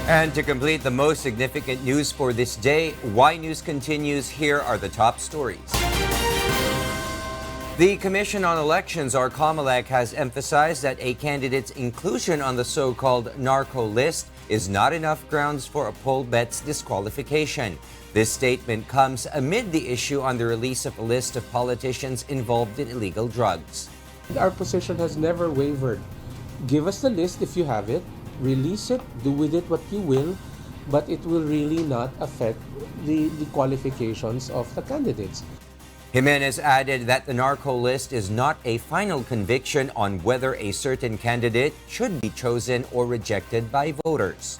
And to complete the most significant news for this day, Y News continues. Here are the top stories. The Commission on Elections, or Comelec, has emphasized that a candidate's inclusion on the so-called narco-list is not enough grounds for a poll bet's disqualification. This statement comes amid the issue on the release of a list of politicians involved in illegal drugs. Our position has never wavered. Give us the list if you have it, release it, do with it what you will, but it will really not affect the qualifications of the candidates. Jimenez added that the narco list is not a final conviction on whether a certain candidate should be chosen or rejected by voters.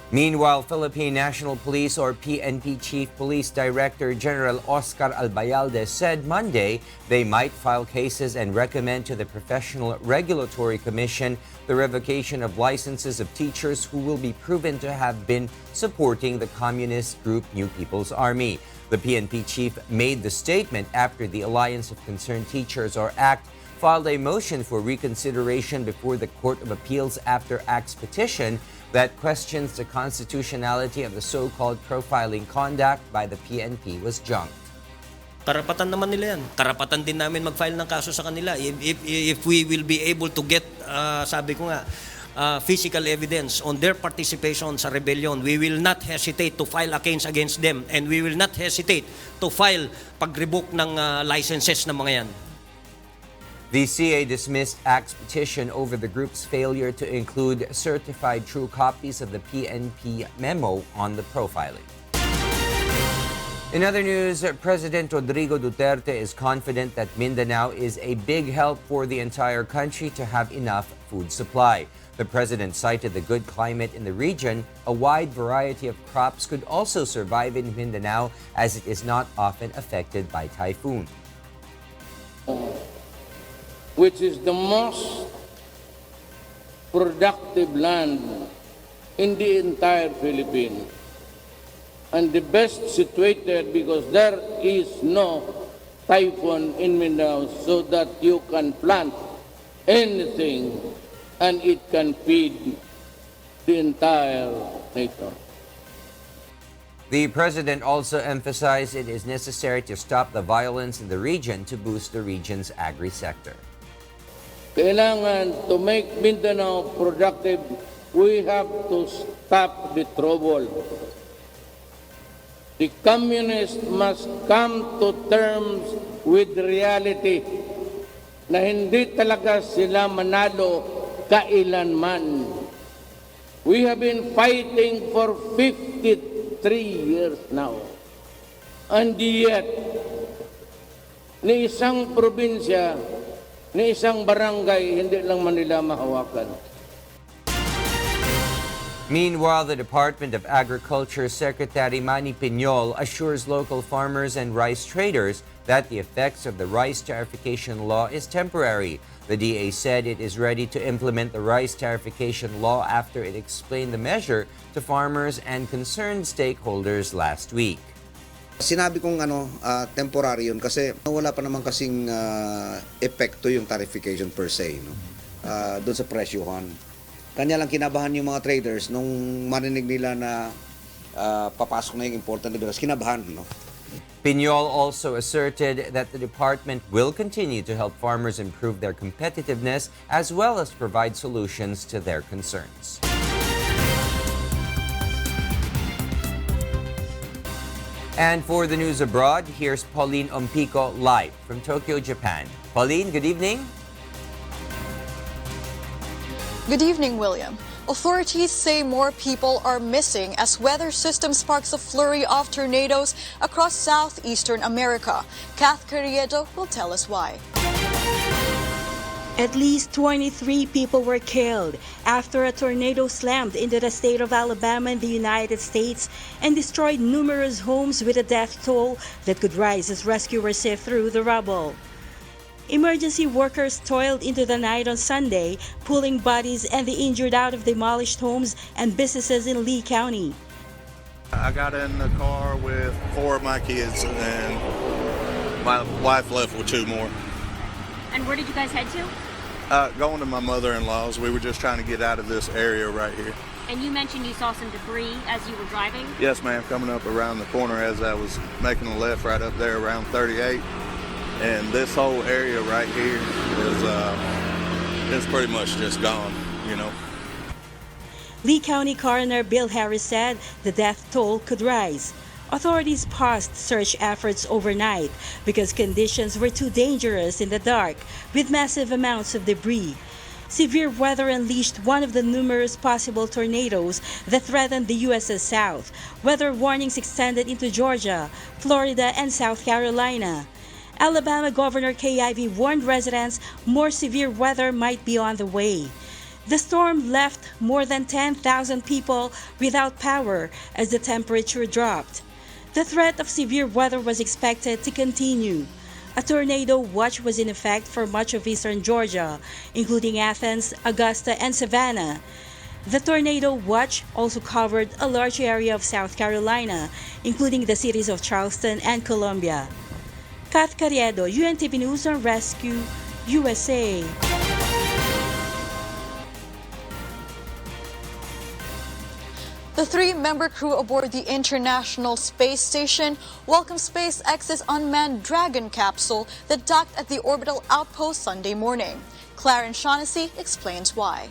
Meanwhile, Philippine National Police, or PNP Chief Police Director General Oscar Albayalde, said Monday they might file cases and recommend to the Professional Regulatory Commission the revocation of licenses of teachers who will be proven to have been supporting the communist group New People's Army. The PNP chief made the statement after the Alliance of Concerned Teachers, or ACT, filed a motion for reconsideration before the Court of Appeals after ACT's petition that questions the constitutionality of the so-called profiling conduct by the PNP was junked. Karapatan naman nila yan. Karapatan din namin mag-file ng kaso sa kanila. If we will be able to get, sabi ko nga, physical evidence on their participation sa rebellion, we will not hesitate to file a case against them, and we will not hesitate to file pag-revoke ng licenses ng mga yan. The CA dismissed ACT's petition over the group's failure to include certified true copies of the PNP memo on the profiling. In other news, President Rodrigo Duterte is confident that Mindanao is a big help for the entire country to have enough food supply. The president cited the good climate in the region. A wide variety of crops could also survive in Mindanao as it is not often affected by typhoon. Which is the most productive land in the entire Philippines, and the best situated because there is no typhoon in Mindanao, so that you can plant anything and it can feed the entire nation. The president also emphasized it is necessary to stop the violence in the region to boost the region's agri-sector. Kailangan to make Mindanao productive, we have to stop the trouble. The communists must come to terms with reality na hindi talaga sila manalo kailanman. We have been fighting for 53 years now. And yet, ni isang probinsya, ni isang barangay, hindi lang Manila mahawakan. Meanwhile, the Department of Agriculture Secretary Manny Piñol assures local farmers and rice traders that the effects of the rice tarification law is temporary. The DA said it is ready to implement the rice tarification law after it explained the measure to farmers and concerned stakeholders last week. Sinabi kong temporary yun kasi wala pa naman kasing epekto yung tarification per se, no? Doon sa presyohan. Kanya lang kinabahan yung mga traders nung marinig nila na papasok na yung important na bigas. Kinabahan, no? Piñol also asserted that the department will continue to help farmers improve their competitiveness as well as provide solutions to their concerns. And for the news abroad, here's Pauline Ompico live from Tokyo, Japan. Pauline, good evening. Good evening, William. Authorities say more people are missing as weather system sparks a flurry of tornadoes across southeastern America. Kath Carriedo will tell us why. At least 23 people were killed after a tornado slammed into the state of Alabama in the United States and destroyed numerous homes with a death toll that could rise as rescuers sift through the rubble. Emergency workers toiled into the night on Sunday, pulling bodies and the injured out of demolished homes and businesses in Lee County. I got in the car with 4 of my kids and my wife left with 2 more. And where did you guys head to? Going to my mother-in-law's. We were just trying to get out of this area right here. And you mentioned you saw some debris as you were driving? Yes, ma'am. Coming up around the corner as I was making a left right up there around 38. And this whole area right here is pretty much just gone, you know. Lee County Coroner Bill Harris said the death toll could rise. Authorities paused search efforts overnight because conditions were too dangerous in the dark with massive amounts of debris. Severe weather unleashed one of the numerous possible tornadoes that threatened the U.S.'s south. Weather warnings extended into Georgia, Florida, and South Carolina. Alabama Governor Kay Ivey warned residents more severe weather might be on the way. The storm left more than 10,000 people without power as the temperature dropped. The threat of severe weather was expected to continue. A tornado watch was in effect for much of eastern Georgia, including Athens, Augusta, and Savannah. The tornado watch also covered a large area of South Carolina, including the cities of Charleston and Columbia. Kath Carriedo, UNTV News on Rescue, USA. The 3-member crew aboard the International Space Station welcomed SpaceX's unmanned Dragon capsule that docked at the orbital outpost Sunday morning. Clarence Shaughnessy explains why.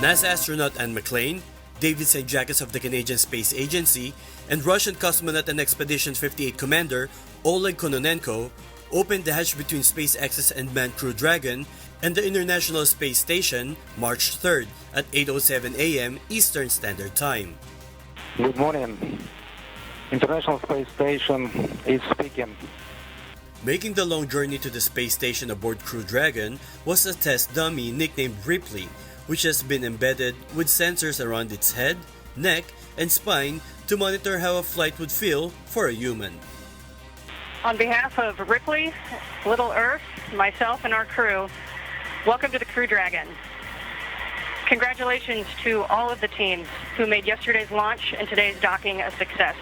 NASA astronaut Anne McClain, David St. Jacques of the Canadian Space Agency, and Russian cosmonaut and Expedition 58 commander Oleg Kononenko opened the hatch between SpaceX's unmanned Crew Dragon and the International Space Station March 3rd at 8:07 a.m. Eastern Standard Time. Good morning. International Space Station is speaking. Making the long journey to the space station aboard Crew Dragon was a test dummy nicknamed Ripley, which has been embedded with sensors around its head, neck, and spine to monitor how a flight would feel for a human. On behalf of Ripley, Little Earth, myself, and our crew, welcome to the Crew Dragon. Congratulations to all of the teams who made yesterday's launch and today's docking a success.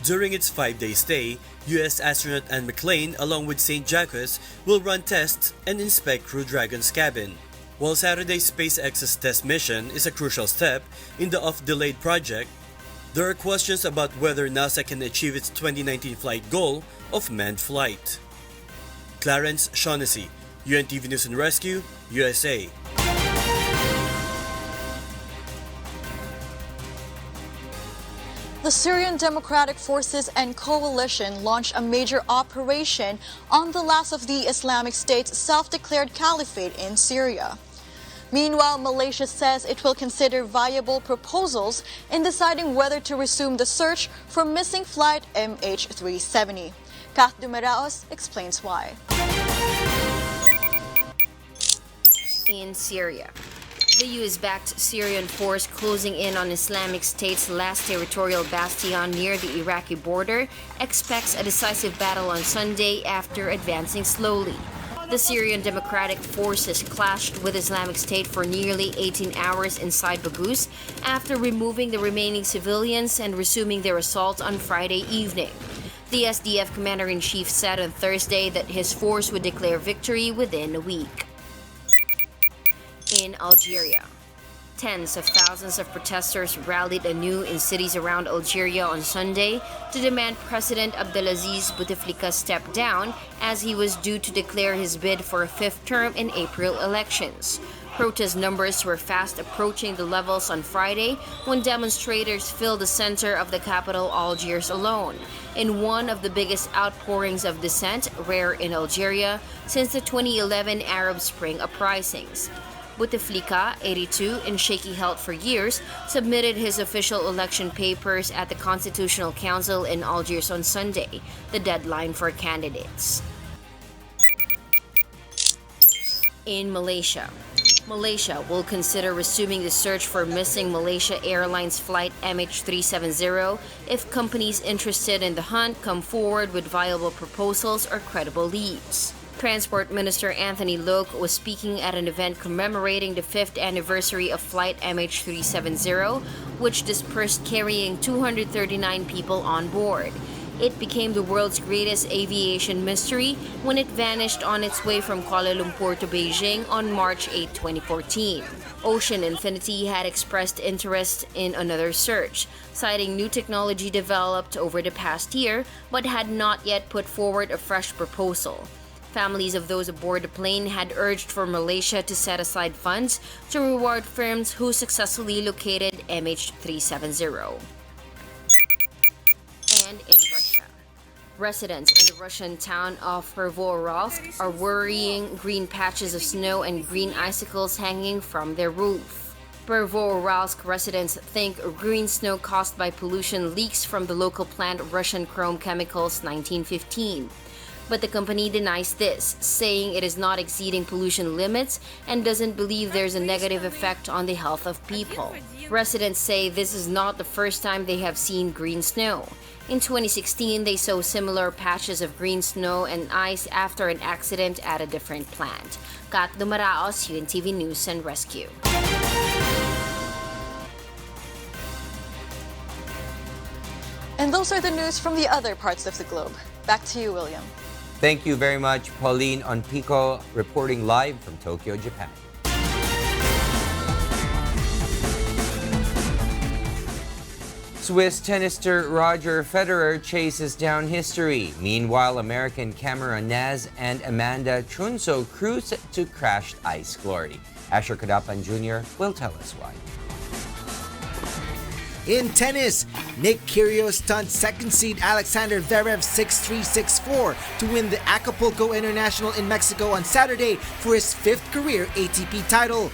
During its 5-day stay, U.S. astronaut Anne McClain along with St. Jacques will run tests and inspect Crew Dragon's cabin. While Saturday's SpaceX's test mission is a crucial step in the oft-delayed project, there are questions about whether NASA can achieve its 2019 flight goal of manned flight. Clarence Shaughnessy, UNTV News and Rescue, USA. The Syrian Democratic Forces and coalition launched a major operation on the last of the Islamic State's self-declared caliphate in Syria. Meanwhile, Malaysia says it will consider viable proposals in deciding whether to resume the search for missing flight MH370. Kath Dumeraos explains why. In Syria, the US-backed Syrian force closing in on Islamic State's last territorial bastion near the Iraqi border expects a decisive battle on Sunday after advancing slowly. The Syrian Democratic Forces clashed with Islamic State for nearly 18 hours inside Baghouz after removing the remaining civilians and resuming their assault on Friday evening. The SDF commander-in-chief said on Thursday that his force would declare victory within a week. In Algeria, tens of thousands of protesters rallied anew in cities around Algeria on Sunday to demand President Abdelaziz Bouteflika step down as he was due to declare his bid for a fifth term in April elections. Protest numbers were fast approaching the levels on Friday when demonstrators filled the center of the capital Algiers alone, in one of the biggest outpourings of dissent, rare in Algeria, since the 2011 Arab Spring uprisings. Bouteflika, 82, in shaky health for years, submitted his official election papers at the Constitutional Council in Algiers on Sunday, the deadline for candidates. In Malaysia, Malaysia will consider resuming the search for missing Malaysia Airlines flight MH370 if companies interested in the hunt come forward with viable proposals or credible leads. Transport Minister Anthony Loke was speaking at an event commemorating the 5th anniversary of Flight MH370, which dispersed carrying 239 people on board. It became the world's greatest aviation mystery when it vanished on its way from Kuala Lumpur to Beijing on March 8, 2014. Ocean Infinity had expressed interest in another search, citing new technology developed over the past year, but had not yet put forward a fresh proposal. Families of those aboard the plane had urged for Malaysia to set aside funds to reward firms who successfully located MH370. And in Russia, residents in the Russian town of Pervouralsk are worrying green patches of snow and green icicles hanging from their roof. Pervouralsk residents think green snow caused by pollution leaks from the local plant Russian Chrome Chemicals 1915. But the company denies this, saying it is not exceeding pollution limits and doesn't believe there's a negative effect on the health of people. Residents say this is not the first time they have seen green snow. In 2016, they saw similar patches of green snow and ice after an accident at a different plant. Kat Dumaraos, UNTV News and Rescue. And those are the news from the other parts of the globe. Back to you, William. Thank you very much, Pauline Onpico, reporting live from Tokyo, Japan. Swiss tennis star Roger Federer chases down history. Meanwhile, American Cameron Naz and Amanda Trunzo cruise to crashed ice glory. Asher Kadapan Jr. will tell us why. In tennis, Nick Kyrgios stunned second seed Alexander Zverev 6-3, 6-4 to win the Acapulco International in Mexico on Saturday for his fifth career ATP title.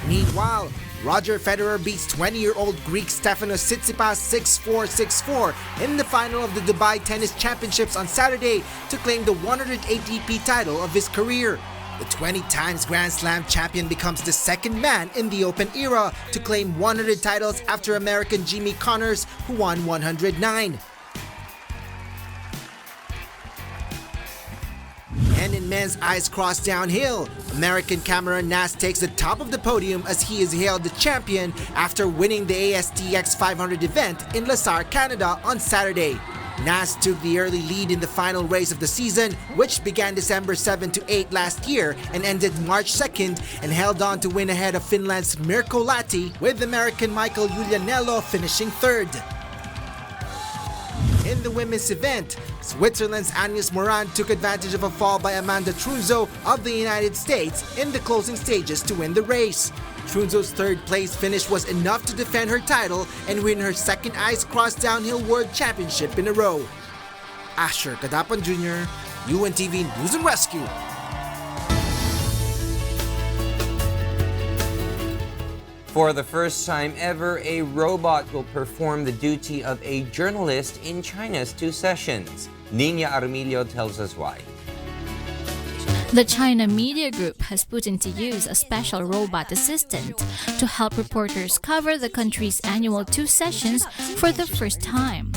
Meanwhile, Roger Federer beats 20-year-old Greek Stefanos Tsitsipas 6-4, 6-4 in the final of the Dubai Tennis Championships on Saturday to claim the 100th ATP title of his career. The 20 times Grand Slam champion becomes the second man in the Open era to claim 100 titles after American Jimmy Connors, who won 109. And in men's ice cross downhill, American Cameron Naz takes the top of the podium as he is hailed the champion after winning the ASTX 500 event in Lassar, Canada on Saturday. Naz took the early lead in the final race of the season, which began December 7 to 8 last year and ended March 2nd, and held on to win ahead of Finland's Mirko Lahti, with American Michael Julianello finishing third. In the women's event, Switzerland's Agnes Moran took advantage of a fall by Amanda Trunzo of the United States in the closing stages to win the race. Trunzo's third place finish was enough to defend her title and win her second ice cross downhill world championship in a row. Asher Kadapan Jr., UNTV News and Rescue. For the first time ever, a robot will perform the duty of a journalist in China's 2 sessions. Nina Armilio tells us why. The China Media Group has put into use a special robot assistant to help reporters cover the country's annual 2 sessions for the first time.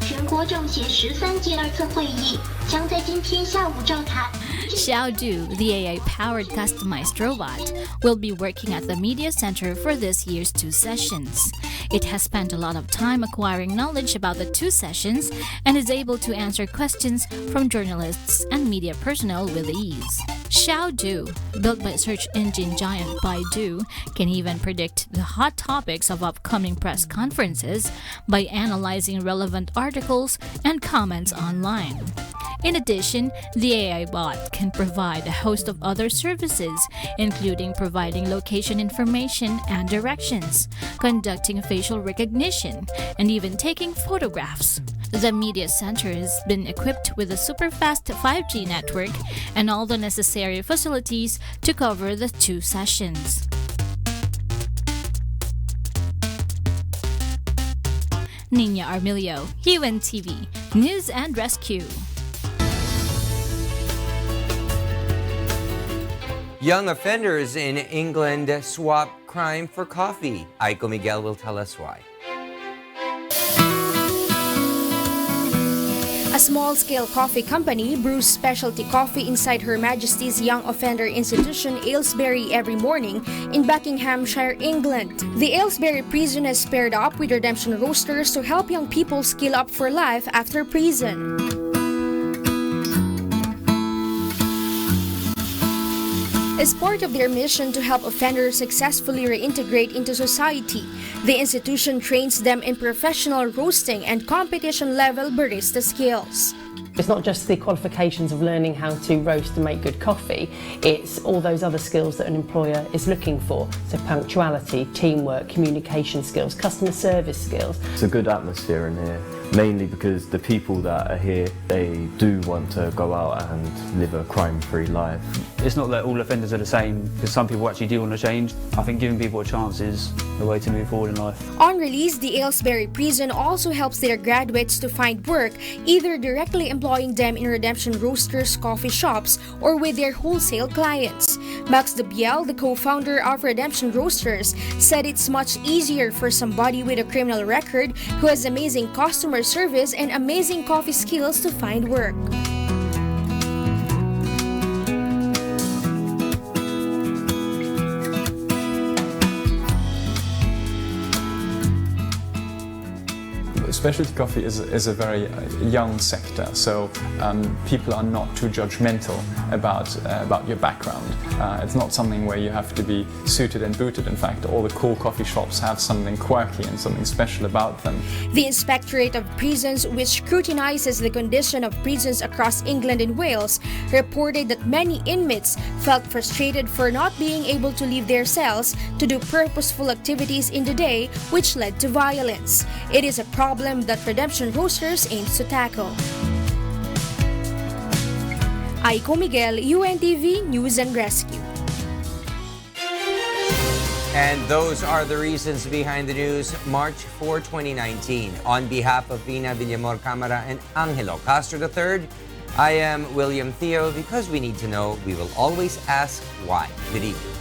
全国政协13届2次会议将在今天下午召开。 Xiaodu, the AI-powered customized robot, will be working at the media center for this year's 2 sessions. It has spent a lot of time acquiring knowledge about the 2 sessions and is able to answer questions from journalists and media personnel with ease. Xiaodu, built by search engine giant Baidu, can even predict the hot topics of upcoming press conferences by analyzing relevant articles and comments online. In addition, the AI bot can provide a host of other services, including providing location information and directions, conducting facial recognition, and even taking photographs. The media center has been equipped with a super-fast 5G network and all the necessary facilities to cover the 2 sessions. Nina Armilio, UNTV News and Rescue. Young offenders in England swap crime for coffee. Aiko Miguel will tell us why. A small-scale coffee company brews specialty coffee inside Her Majesty's Young Offender Institution, Aylesbury, every morning in Buckinghamshire, England. The Aylesbury prison has paired up with Redemption Roasters to help young people skill up for life after prison. As part of their mission to help offenders successfully reintegrate into society, the institution trains them in professional roasting and competition-level barista skills. It's not just the qualifications of learning how to roast and make good coffee, it's all those other skills that an employer is looking for. So punctuality, teamwork, communication skills, customer service skills. It's a good atmosphere in here, mainly because the people that are here, they do want to go out and live a crime-free life. It's not that all offenders are the same, because some people actually do want to change. I think giving people a chance is the way to move forward in life. On release, the Aylesbury prison also helps their graduates to find work, either directly employing them in Redemption Roasters coffee shops or with their wholesale clients. Max Debiel, the co-founder of Redemption Roasters, said it's much easier for somebody with a criminal record who has amazing customer service and amazing coffee skills to find work. Specialty coffee is a very young sector, so people are not too judgmental about your background. It's not something where you have to be suited and booted. In fact, all the cool coffee shops have something quirky and something special about them. The Inspectorate of Prisons, which scrutinizes the condition of prisons across England and Wales, reported that many inmates felt frustrated for not being able to leave their cells to do purposeful activities in the day, which led to violence. It is a problem that Redemption Roasters aims to tackle. Aiko Miguel, UNTV News and Rescue. And those are the reasons behind the news, March 4, 2019. On behalf of Rheena, Villamor-Camara, and Angelo Castro III, I am William Thio. Because we need to know, we will always ask why. Good evening.